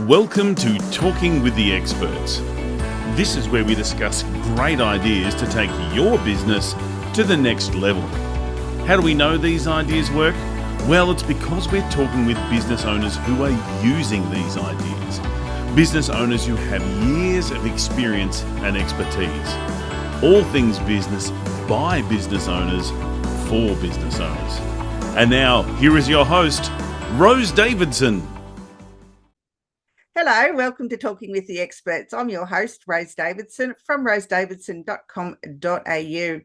Welcome to Talking with the Experts. This is where we discuss great ideas to take your business to the next level. How do we know these ideas work? Well, it's because we're talking with business owners who are using these ideas. Business owners who have years of experience and expertise. All things business by business owners for business owners. And now, here is your host, Rose Davidson. Hello, welcome to Talking with the Experts. I'm your host, Rose Davidson from rosedavidson.com.au.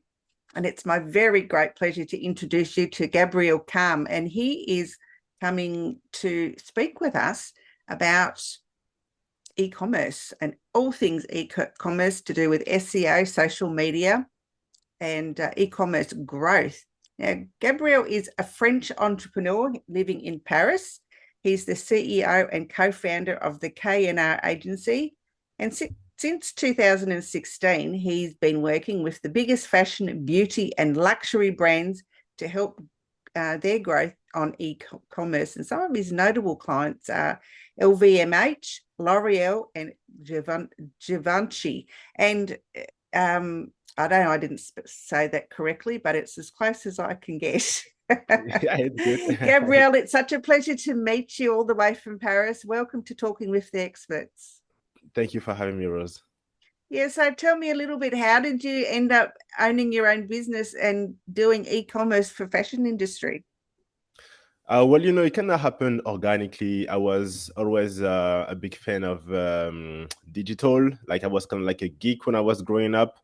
And it's my very great pleasure to introduce you to Gabriel Kaam. And he is coming to speak with us about e-commerce and all things e-commerce to do with SEO, social media, and e-commerce growth. Now, Gabriel is a French entrepreneur living in Paris. He's the CEO and co-founder of the KNR Agency. And since 2016, he's been working with the biggest fashion, beauty, and luxury brands to help their growth on e-commerce. And some of his notable clients are LVMH, L'Oreal, and Givenchy. And I don't know, I didn't say that correctly, but it's as close as I can get. Yeah, it's good. Gabriel, it's such a pleasure to meet you all the way from Paris. Welcome to Talking with the Experts. Thank you for having me, Rose. Yeah, so tell me a little bit, how did you end up owning your own business and doing e-commerce for fashion industry? Well, it kind of happened organically. I was always a big fan of digital. Like I was kind of like a geek when I was growing up,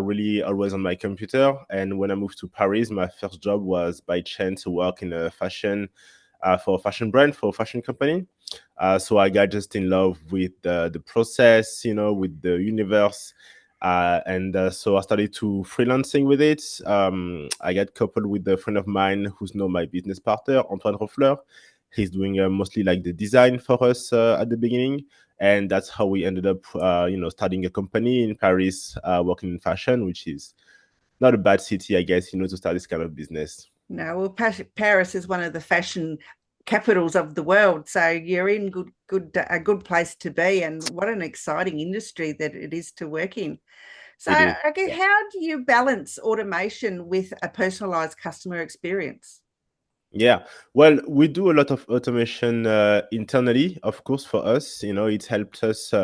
really always on my computer. And when I moved to Paris, my first job was by chance to work in a fashion, for a fashion brand, for a fashion company. So I got just in love with the process, with the universe. So I started to freelancing with it. I got coupled with a friend of mine who's now my business partner, Antoine Roffler. He's doing mostly like the design for us at the beginning. And that's how we ended up, starting a company in Paris, working in fashion, which is not a bad city, I guess, to start this kind of business. No, well, Paris is one of the fashion capitals of the world, so you're in a good place to be, and what an exciting industry that it is to work in. So I guess, how do you balance automation with a personalized customer experience? Yeah, well, we do a lot of automation internally, of course, for us. It helped us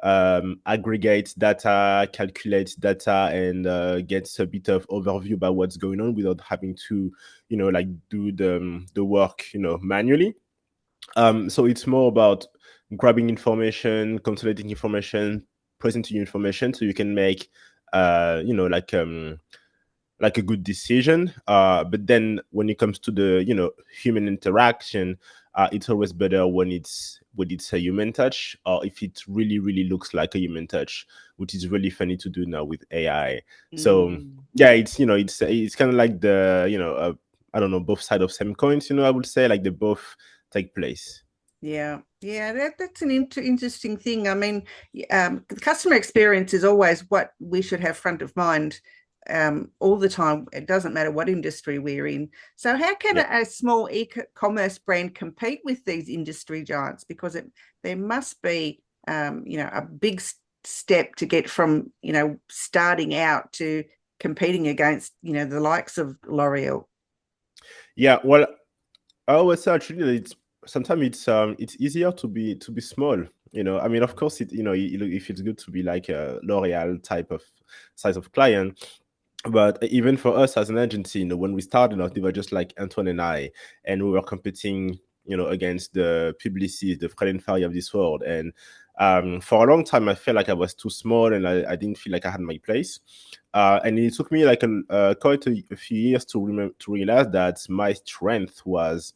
aggregate data, calculate data, and get a bit of overview about what's going on without having to, do the work, manually. So it's more about grabbing information, consolidating information, presenting information, so you can make, like a good decision. But then when it comes to the human interaction, it's always better when it's a human touch, or if it really really looks like a human touch, which is really funny to do now with AI. So yeah, it's kind of like the I don't know, both sides of same coins. I would say, like, they both take place. Yeah, that's an interesting thing. I mean, the customer experience is always what we should have front of mind all the time. It doesn't matter what industry we're in. So how can a small e-commerce brand compete with these industry giants? Because there must be a big step to get from starting out to competing against the likes of L'Oreal. Yeah, well, I always say actually that sometimes it's easier to be small. I mean, of course, if it's good to be like a L'Oreal type of size of client. But even for us as an agency, when we started out, they were just like Antoine and I, and we were competing, against the Publicis, the Fred and Ferry of this world. And for a long time, I felt like I was too small, and I didn't feel like I had my place. And it took me like quite a few years to realize that my strength was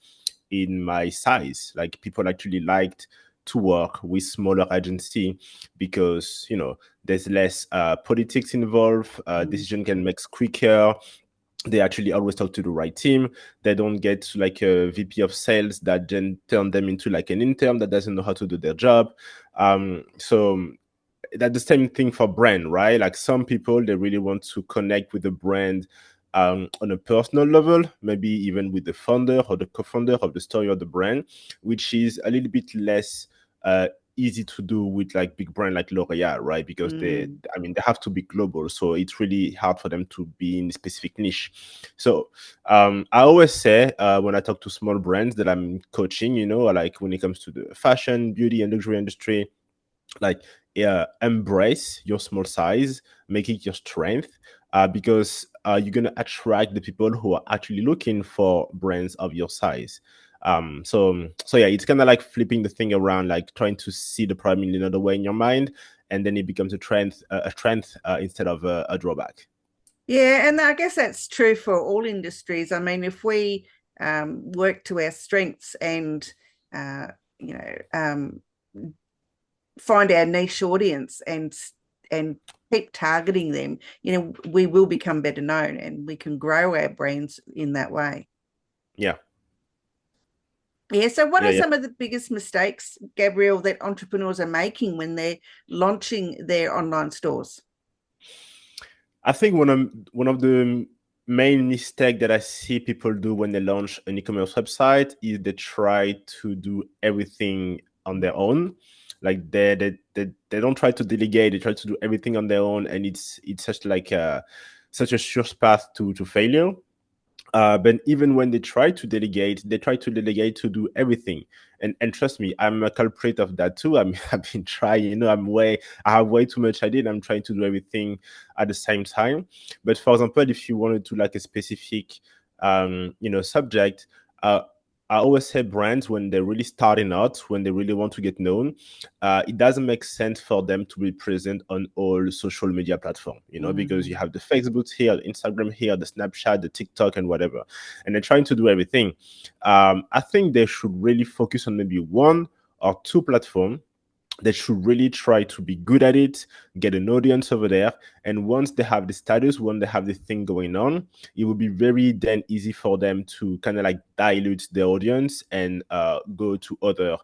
in my size. Like, people actually liked to work with smaller agency because there's less politics involved. Decision can make quicker. They actually always talk to the right team. They don't get like a VP of sales that then turn them into like an intern that doesn't know how to do their job. So that's the same thing for brand, right? Like, some people, they really want to connect with the brand on a personal level, maybe even with the founder or the co-founder of the story of the brand, which is a little bit less easy to do with like big brand like L'Oreal, right? Because they have to be global, so it's really hard for them to be in a specific niche. So I always say when I talk to small brands that I'm coaching, like when it comes to the fashion, beauty, and luxury industry, like embrace your small size, make it your strength, because you're gonna attract the people who are actually looking for brands of your size. So yeah, it's kind of like flipping the thing around, like trying to see the problem in another way in your mind, and then it becomes a strength instead of a drawback. Yeah, and I guess that's true for all industries. I mean, if we work to our strengths and you know find our niche audience and keep targeting them, we will become better known, and we can grow our brands in that way. Yeah. Yeah. So what are Yeah. some of the biggest mistakes, Gabriel, that entrepreneurs are making when they're launching their online stores? I think one of the main mistake that I see people do when they launch an e-commerce website is they try to do everything on their own. Like they don't try to delegate; they try to do everything on their own, and it's such a sure path to failure. But even when they try to delegate, to do everything. And trust me, I'm a culprit of that too. I've been trying, I have way too much idea, and I'm trying to do everything at the same time. But for example, if you wanted to like a specific, subject, I always say brands when they're really starting out, when they really want to get known, it doesn't make sense for them to be present on all social media platforms, because you have the Facebook here, the Instagram here, the Snapchat, the TikTok, and whatever, and they're trying to do everything. I think they should really focus on maybe one or two platforms. They should really try to be good at it, get an audience over there. And once they have the status, when they have the thing going on, it will be very then easy for them to kind of like dilute the audience and go to other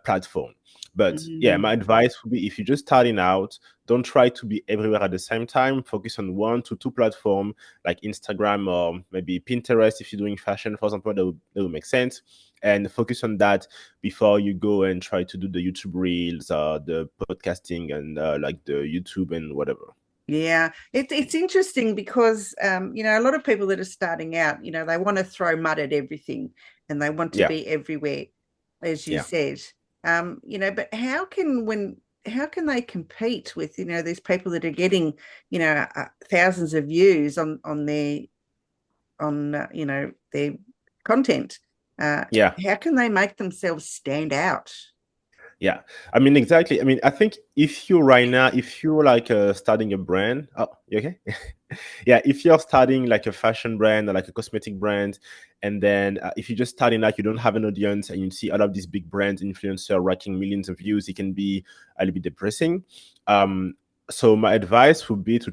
platform. But yeah, my advice would be, if you're just starting out, don't try to be everywhere at the same time. Focus on one to two platforms like Instagram or maybe Pinterest. If you're doing fashion, for example, that would make sense. And focus on that before you go and try to do the YouTube reels, the podcasting, and like the YouTube and whatever. Yeah, it's interesting because a lot of people that are starting out, they want to throw mud at everything, and they want to be everywhere, as you said. But how can they compete with these people that are getting thousands of views on their their content? How can they make themselves stand out? Yeah, I mean, exactly. I mean, I think if you're like starting a brand, oh, you okay? Yeah, if you're starting like a fashion brand or like a cosmetic brand, and then if you're just starting out, you don't have an audience, and you see all of these big brands, influencer racking millions of views, it can be a little bit depressing. So my advice would be to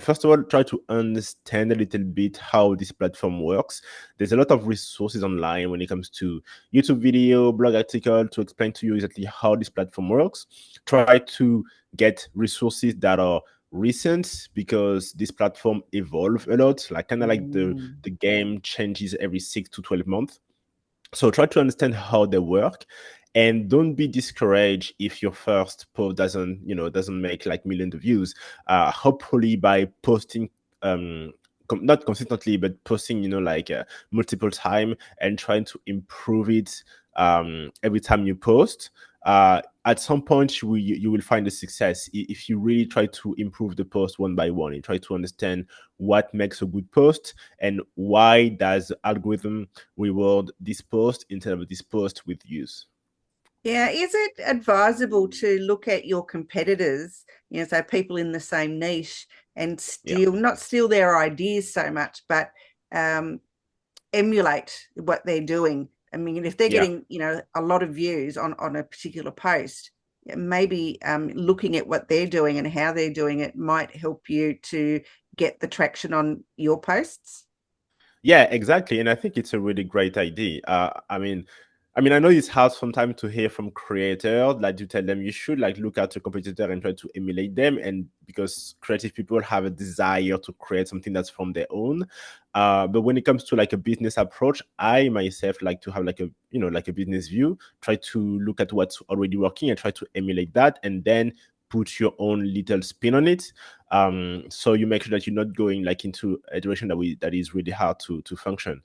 first of all, try to understand a little bit how this platform works. There's a lot of resources online when it comes to YouTube video, blog article to explain to you exactly how this platform works. Try to get resources that are recent, because this platform evolve a lot, like kind of like the game changes every 6 to 12 months. So try to understand how they work, and don't be discouraged if your first post doesn't make like millions of views. Hopefully by posting not consistently, but posting multiple time and trying to improve it every time you post, at some point you will find a success if you really try to improve the post one by one. You try to understand what makes a good post and why does the algorithm reward this post instead of this post with views. Yeah, is it advisable to look at your competitors, so people in the same niche, and not steal their ideas so much, but emulate what they're doing? I mean, if they're getting, a lot of views on a particular post, maybe looking at what they're doing and how they're doing it might help you to get the traction on your posts. Yeah, exactly. And I think it's a really great idea. I mean, I mean, I know it's hard sometimes to hear from creators, like to tell them you should like look at your competitor and try to emulate them. And because creative people have a desire to create something that's from their own. But when it comes to like a business approach, I myself like to have like a, like a business view, try to look at what's already working and try to emulate that, and then put your own little spin on it. So you make sure that you're not going like into a direction that is really hard to function.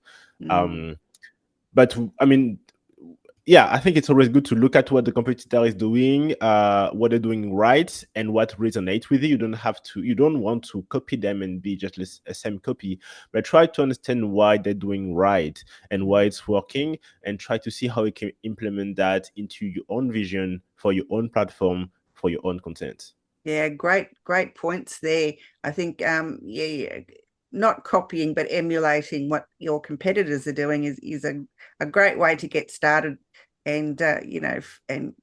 But I mean, yeah, I think it's always good to look at what the competitor is doing, what they're doing right, and what resonates with you. You don't want to copy them and be just a same copy, but try to understand why they're doing right and why it's working, and try to see how you can implement that into your own vision for your own platform, for your own content. Yeah, great points there. I think yeah, not copying but emulating what your competitors are doing is a great way to get started, and and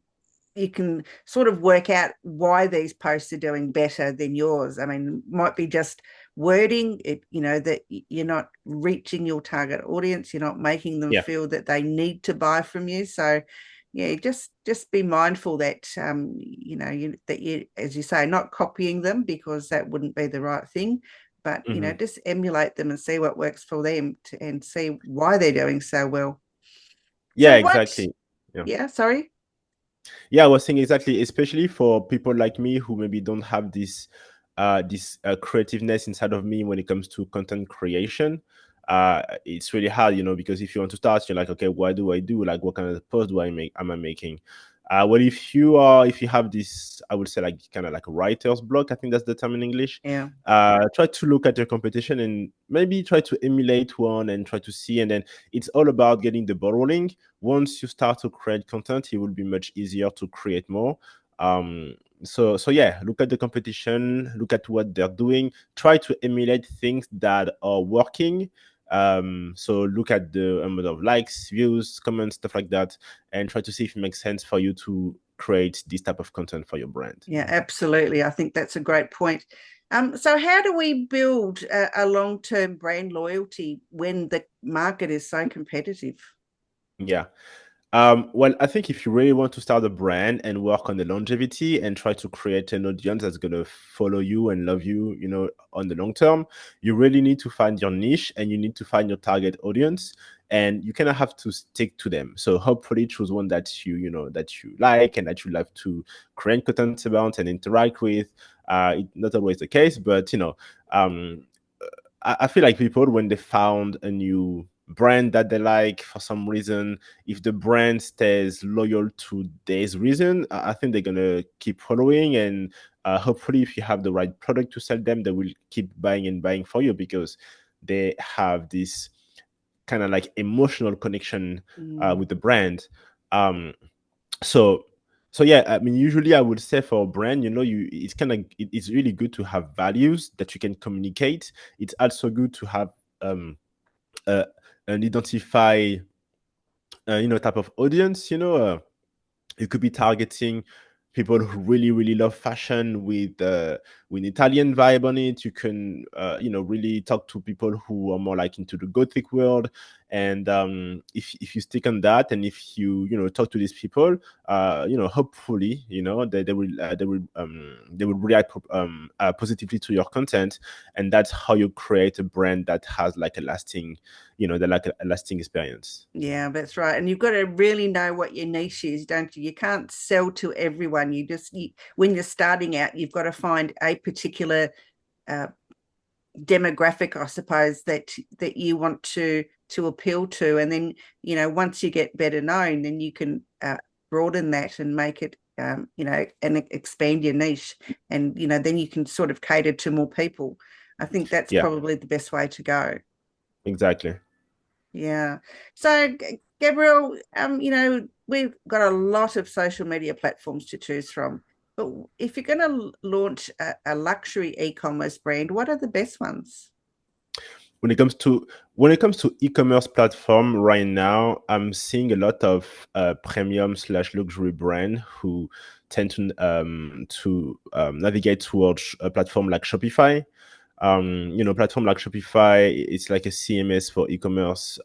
you can sort of work out why these posts are doing better than yours. I mean, it might be just wording it, that you're not reaching your target audience, you're not making them feel that they need to buy from you. So yeah, just be mindful that that you, as you say, not copying them, because that wouldn't be the right thing, but just emulate them and see what works for them, and see why they're doing so well. Yeah, so exactly. Yeah, sorry. Yeah, I was saying exactly, especially for people like me who maybe don't have this creativeness inside of me when it comes to content creation. It's really hard, because if you want to start, you're like, okay, what do I do? Like, what kind of post am I making? Well, if you have this, I would say, like kind of like a writer's block, I think that's the term in English. Yeah. Try to look at your competition and maybe try to emulate one and try to see. And then it's all about getting the ball rolling. Once you start to create content, it will be much easier to create more. So yeah, look at the competition, look at what they're doing, try to emulate things that are working. So look at the amount of likes, views, comments, stuff like that, and try to see if it makes sense for you to create this type of content for your brand. Yeah, absolutely. I think that's a great point. So how do we build a long-term brand loyalty when the market is so competitive? Yeah. Well, I think if you really want to start a brand and work on the longevity and try to create an audience that's going to follow you and love you, on the long term, you really need to find your niche and you need to find your target audience, and you kind of have to stick to them. So hopefully choose one that that you like and that you love to create content about and interact with. It's not always the case, but I feel like people, when they found a new brand that they like for some reason, if the brand stays loyal to this reason, I think they're gonna keep following, and hopefully if you have the right product to sell them, they will keep buying and buying for you, because they have this kind of like emotional connection with the brand. So yeah, I mean, usually I would say for a brand, it's really good to have values that you can communicate. It's also good to have uh, an identify type of audience. You could be targeting people who really really love fashion with Italian vibe on it. You can really talk to people who are more like into the gothic world, and if you stick on that, and if you talk to these people, hopefully they will react positively to your content, and that's how you create a brand that has like a lasting a lasting experience. Yeah, that's right. And you've got to really know what your niche is, don't you? You can't sell to everyone. When you're starting out, you've got to find a particular demographic, I suppose, that you want to appeal to. And then, once you get better known, then you can broaden that and make it, and expand your niche. And, then you can sort of cater to more people. I think that's probably the best way to go. Exactly. Yeah. So, Gabriel, we've got a lot of social media platforms to choose from. But if you're going to launch a luxury e-commerce brand, what are the best ones? When it comes to e-commerce platform right now, I'm seeing a lot of premium/luxury brand who tend to navigate towards a platform like Shopify. Platform like Shopify, it's like a CMS for e-commerce.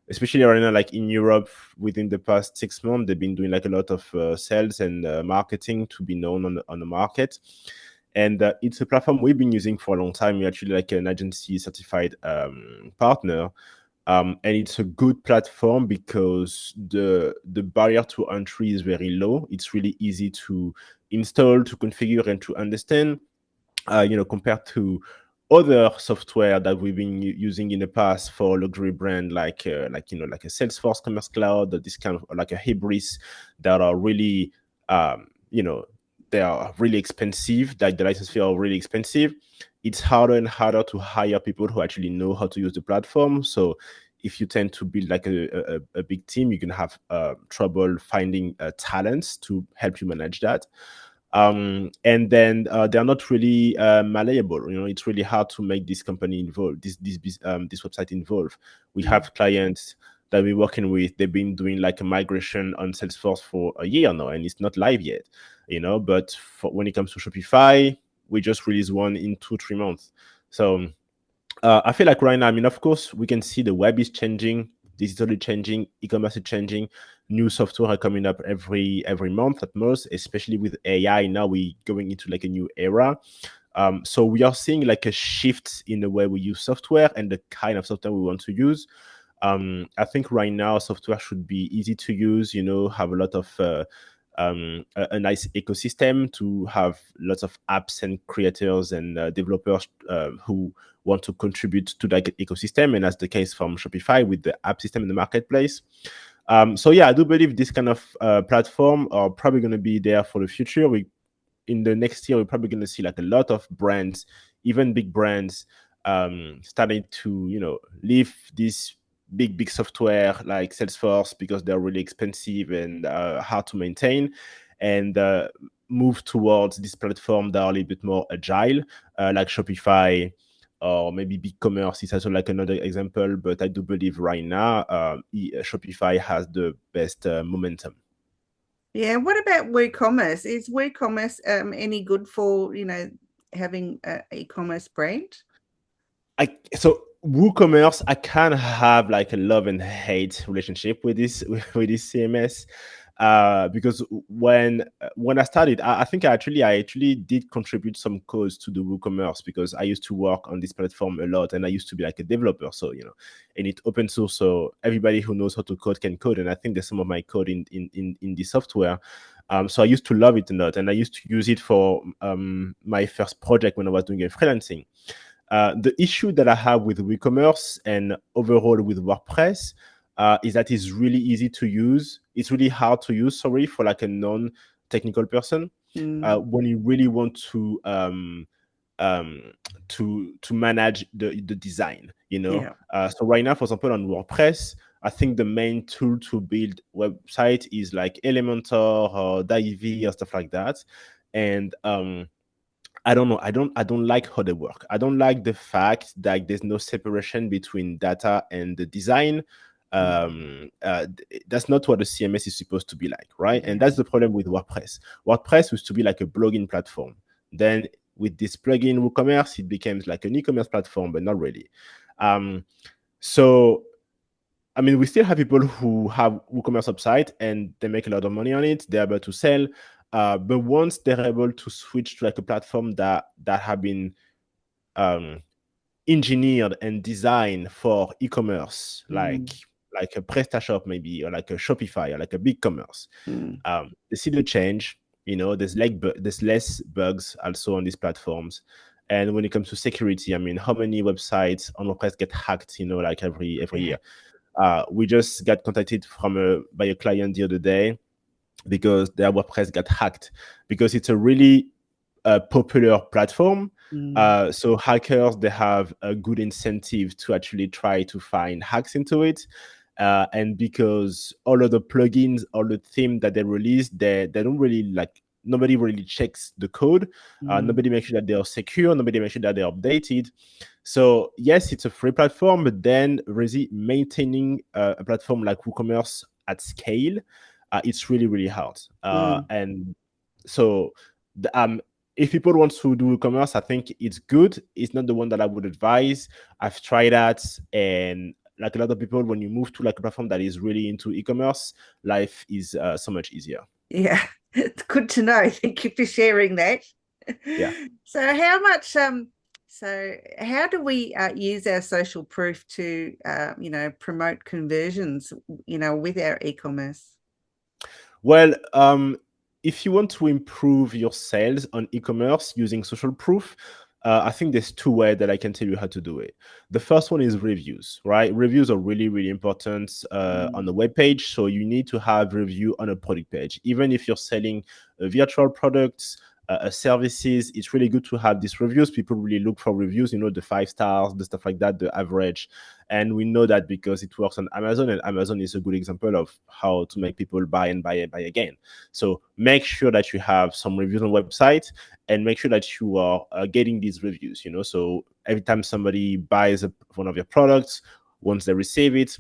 especially right now, like in Europe, within the past 6 months, they've been doing like a lot of sales and marketing to be known on the market. And it's a platform we've been using for a long time. We're actually like an agency certified partner. And it's a good platform because the barrier to entry is very low. It's really easy to install, to configure, and to understand. Compared to other software that we've been using in the past for luxury brand, like a Salesforce Commerce Cloud, or this kind of like a Hybris, that are really, they are really expensive. Like the license fee are really expensive. It's harder and harder to hire people who actually know how to use the platform. So if you tend to build like a big team, you can have trouble finding talents to help you manage that. And then they're not really malleable. It's really hard to make this company involved, this website involved. We have clients that we're working with. They've been doing like a migration on Salesforce for a year now, and it's not live yet. But when it comes to Shopify, we just released one in 2-3 months. So I feel like right now, I mean, of course, we can see the web is changing, digitally changing, e-commerce is changing, new software are coming up every month at most, especially with AI. Now we're going into like a new era. So we are seeing like a shift in the way we use software and the kind of software we want to use. I think right now software should be easy to use, have a lot of a nice ecosystem to have lots of apps and creators and developers who want to contribute to that ecosystem. And that's the case from Shopify with the app system in the marketplace. So yeah, I do believe this kind of platform are probably going to be there for the future. In the next year, we're probably going to see like a lot of brands, even big brands, starting to leave this big software like Salesforce because they're really expensive and hard to maintain, and move towards this platform that are a little bit more agile, like Shopify, or maybe BigCommerce is also like another example. But I do believe right now Shopify has the best momentum. Yeah. What about WooCommerce? Is WooCommerce any good for having an e-commerce brand? So WooCommerce, I kind of have like a love and hate relationship with this CMS, because when I started, I think I actually did contribute some codes to the WooCommerce because I used to work on this platform a lot and I used to be like a developer, so and it's open source, so everybody who knows how to code can code, and I think there's some of my code in the software. So I used to love it a lot, and I used to use it for my first project when I was doing a freelancing. The issue that I have with WooCommerce and overall with WordPress is that it's really easy to use. It's really hard to use, sorry, for like a non-technical person. When you really want to manage the design, Yeah. So right now, for example, on WordPress, I think the main tool to build website is like Elementor or Divi or stuff like that. And I don't know. I don't like how they work. I don't like the fact that there's no separation between data and the design. That's not what the CMS is supposed to be like, right? Yeah. And that's the problem with WordPress. WordPress used to be like a blogging platform. Then with this plugin WooCommerce, it becomes like an e-commerce platform, but not really. So I mean, we still have people who have WooCommerce website and they make a lot of money on it. They're able to sell. But once they're able to switch to like a platform that have been engineered and designed for e-commerce, like a PrestaShop maybe, or like a Shopify, or like a BigCommerce, they see the change. There's less bugs also on these platforms. And when it comes to security, I mean, how many websites on WordPress get hacked? Like every year. We just got contacted by a client the other day because their WordPress got hacked because it's a really popular platform. So hackers, they have a good incentive to actually try to find hacks into it. And because all of the plugins, all the themes that they release, they don't really nobody really checks the code. Nobody makes sure that they are secure. Nobody makes sure that they're updated. So yes, it's a free platform, but then really maintaining a platform like WooCommerce at scale, it's really, really hard. And so if people want to do WooCommerce, I think it's good. It's not the one that I would advise. I've tried that, and like a lot of people, when you move to like a platform that is really into e-commerce, life is so much easier. Yeah, it's good to know. Thank you for sharing that. Yeah. So how much so how do we use our social proof to promote conversions, with our e-commerce? Well, if you want to improve your sales on e-commerce using social proof, I think there's two ways that I can tell you how to do it. The first one is reviews, right? Reviews are really, really important on the web page. So you need to have review on a product page. Even if you're selling virtual products, services, it's really good to have these reviews. People really look for reviews, the 5 stars, the stuff like that, the average. And we know that because it works on Amazon, and Amazon is a good example of how to make people buy and buy and buy again. So make sure that you have some reviews on the website, and make sure that you are getting these reviews. So every time somebody buys one of your products, once they receive it,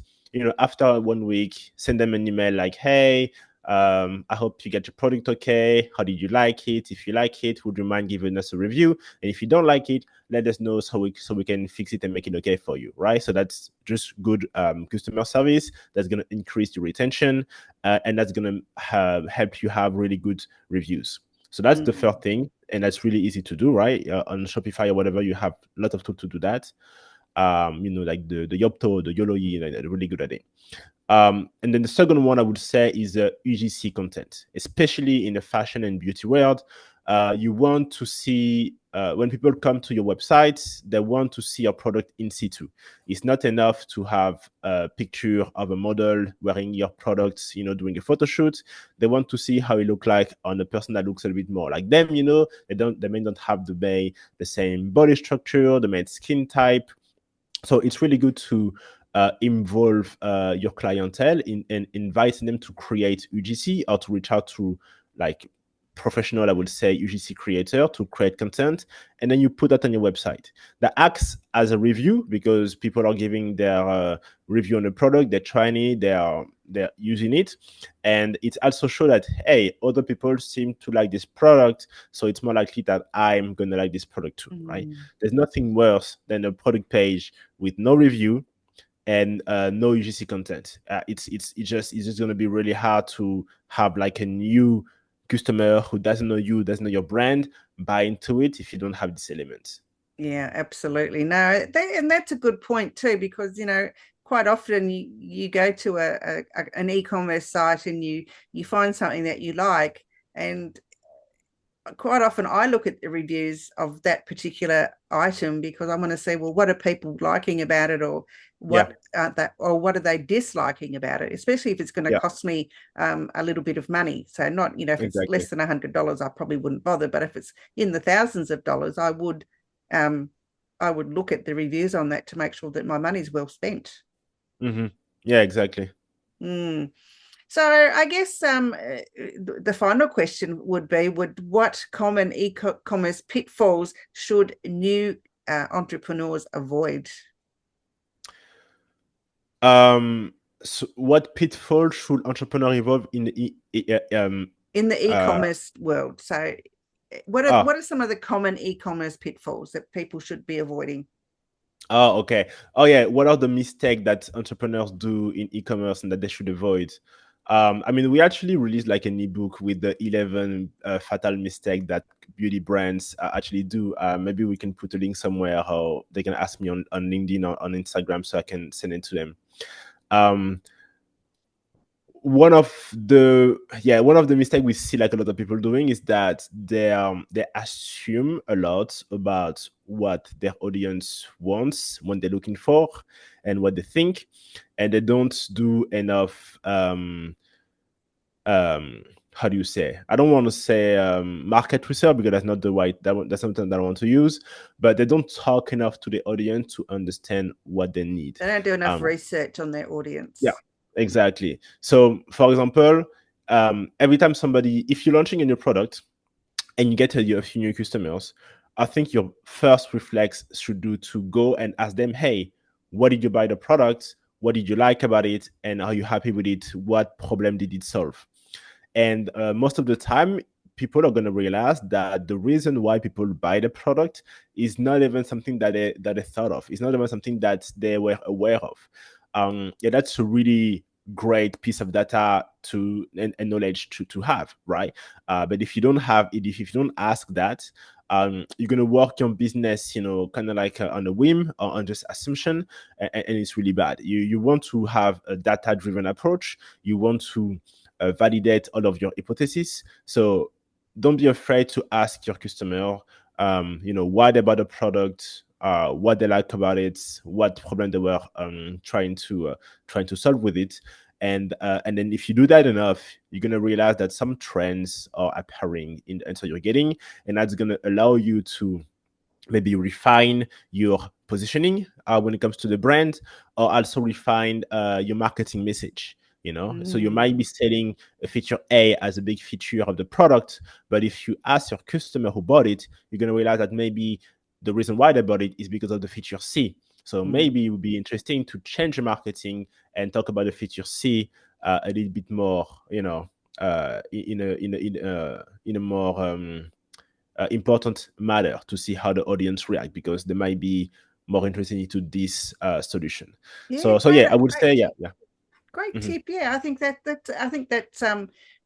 after 1 week, send them an email like, hey, I hope you get your product okay. How did you like it? If you like it, would you mind giving us a review? And if you don't like it, let us know so we can fix it and make it okay for you, right? So that's just good customer service. That's going to increase your retention, and that's going to help you have really good reviews. So that's the first thing, and that's really easy to do, right? On Shopify or whatever, you have a lot of tools to do that. Like the Yopto, the Yolo, they're really good at it. And then the second one I would say is UGC content, especially in the fashion and beauty world. You want to see, when people come to your website, they want to see your product in situ. It's not enough to have a picture of a model wearing your products, doing a photo shoot. They want to see how it looks like on a person that looks a little bit more like them. They may not have the same body structure, the same skin type. So it's really good to involve your clientele in inviting them to create UGC, or to reach out to like professional, I would say, UGC creator to create content, and then you put that on your website. That acts as a review because people are giving their review on the product, they're trying it, they're using it, and it also shows that, hey, other people seem to like this product, so it's more likely that I'm gonna like this product too, right? There's nothing worse than a product page with no review and no UGC content. It's just going to be really hard to have like a new customer who doesn't know you, doesn't know your brand, buy into it if you don't have these elements. Yeah, absolutely. No, and that's a good point too, because quite often you go to an e-commerce site and you find something that you like, and quite often I look at the reviews of that particular item because I want to see, well, what are people liking about it, or what what are they disliking about it, especially if it's going to cost me a little bit of money. So not, if it's less than $100, I probably wouldn't bother, but if it's in the thousands of dollars, I would look at the reviews on that to make sure that my money's well spent. Yeah, exactly. So I guess the final question would be, what common e-commerce pitfalls should new entrepreneurs avoid? So what pitfalls should entrepreneurs avoid in the e-commerce world? So what are some of the common e-commerce pitfalls that people should be avoiding? Oh, okay. Oh, yeah. What are the mistakes that entrepreneurs do in e-commerce and that they should avoid? We actually released like an ebook with the 11 fatal mistakes that beauty brands actually do. Maybe we can put a link somewhere how they can ask me on LinkedIn or on Instagram so I can send it to them. One of the mistakes we see like a lot of people doing is that they assume a lot about what their audience wants, when they're looking for, and what they think, and they don't do enough how do you say? I don't want to say market research because that's not the right. That's something that I want to use. But they don't talk enough to the audience to understand what they need. They don't do enough research on their audience. Yeah, exactly. So, for example, every time if you're launching a new product and you get a few new customers, I think your first reflex should do to go and ask them, hey, what did you buy the product? What did you like about it? And are you happy with it? What problem did it solve? And most of the time, people are going to realize that the reason why people buy the product is not even something that they thought of. It's not even something that they were aware of. yeah, that's a really great piece of data to and knowledge to have, right? But if you don't have it, if you don't ask that, you're gonna work your business, kind of like on a whim or on just assumption, and it's really bad. You want to have a data-driven approach. You want to validate all of your hypotheses. So don't be afraid to ask your customer, what about the product, what they like about it, what problem they were trying to solve with it, and then if you do that enough, you're gonna realize that some trends are appearing in the answer you're getting, and that's gonna allow you to maybe refine your positioning when it comes to the brand, or also refine your marketing message. So you might be selling a feature A as a big feature of the product, but if you ask your customer who bought it, you're going to realize that maybe the reason why they bought it is because of the feature C. So maybe it would be interesting to change the marketing and talk about the feature C a little bit more, in a more important matter, to see how the audience react, because they might be more interested into this solution. Yeah, So yeah, I would say yeah. Great tip. Yeah, I think that's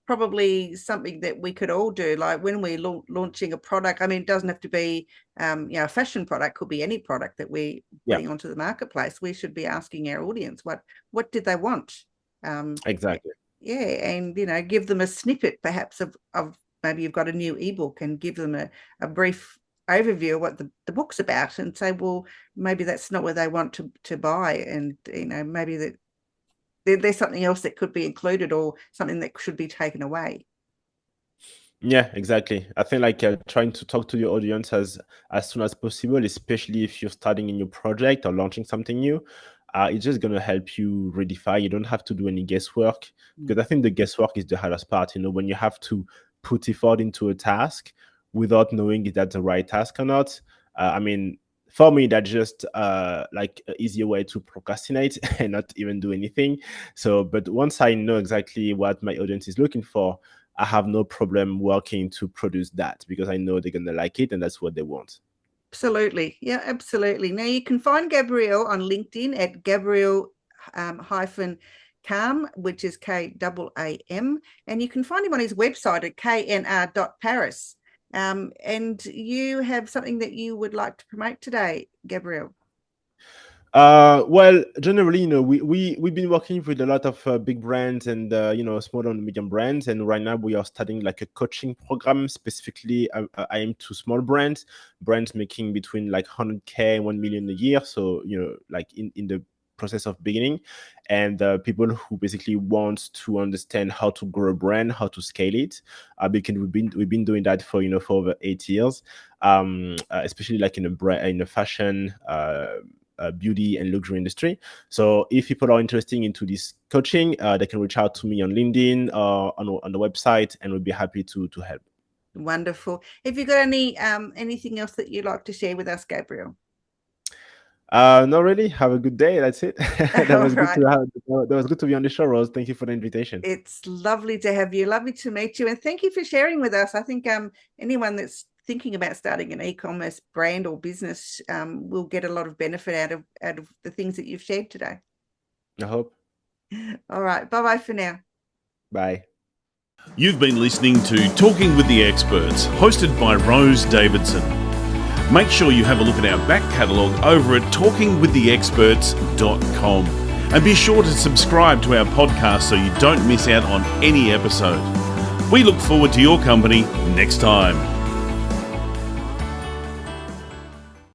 probably something that we could all do. Like when we're launching a product, I mean, it doesn't have to be a fashion product, could be any product that we're putting onto the marketplace. We should be asking our audience what did they want? Exactly. Yeah, and give them a snippet perhaps of maybe you've got a new ebook, and give them a brief overview of what the book's about, and say, well, maybe that's not what they want to buy, and maybe that there's something else that could be included, or something that should be taken away. Yeah, exactly. I think like trying to talk to your audience as soon as possible, especially if you're starting a new project or launching something new, it's just going to help you redefine. You don't have to do any guesswork, because I think the guesswork is the hardest part. When you have to put effort into a task without knowing if that's the right task or not. I mean, for me, that's just like an easier way to procrastinate and not even do anything. So, but once I know exactly what my audience is looking for, I have no problem working to produce that, because I know they're going to like it and that's what they want. Absolutely. Yeah, absolutely. Now you can find Gabriel on LinkedIn at Gabriel Kaam, which is Kaam, and you can find him on his website at knr.paris. And you have something that you would like to promote today, Gabriel? Well, generally, we've been working with a lot of big brands and small and medium brands, and right now we are starting like a coaching program specifically aimed to small brands making between like 100K and 1 million a year. So like in the process of beginning, and people who basically want to understand how to grow a brand, how to scale it, because we've been doing that for over 8 years, especially like in a fashion, beauty and luxury industry. So if people are interested into this coaching, they can reach out to me on LinkedIn or on the website, and we'll be happy to help. Wonderful. Have you got anything else that you'd like to share with us, Gabriel? Not really. Have a good day. That's it. That was good to be on the show, Rose. Thank you for the invitation. It's lovely to have you. Lovely to meet you, and thank you for sharing with us. I think anyone that's thinking about starting an e-commerce brand or business will get a lot of benefit out of the things that you've shared today. I hope. All right. Bye-bye for now. Bye. You've been listening to Talking with the Experts, hosted by Rose Davidson. Make sure you have a look at our back catalogue over at talkingwiththeexperts.com, and be sure to subscribe to our podcast so you don't miss out on any episode. We look forward to your company next time.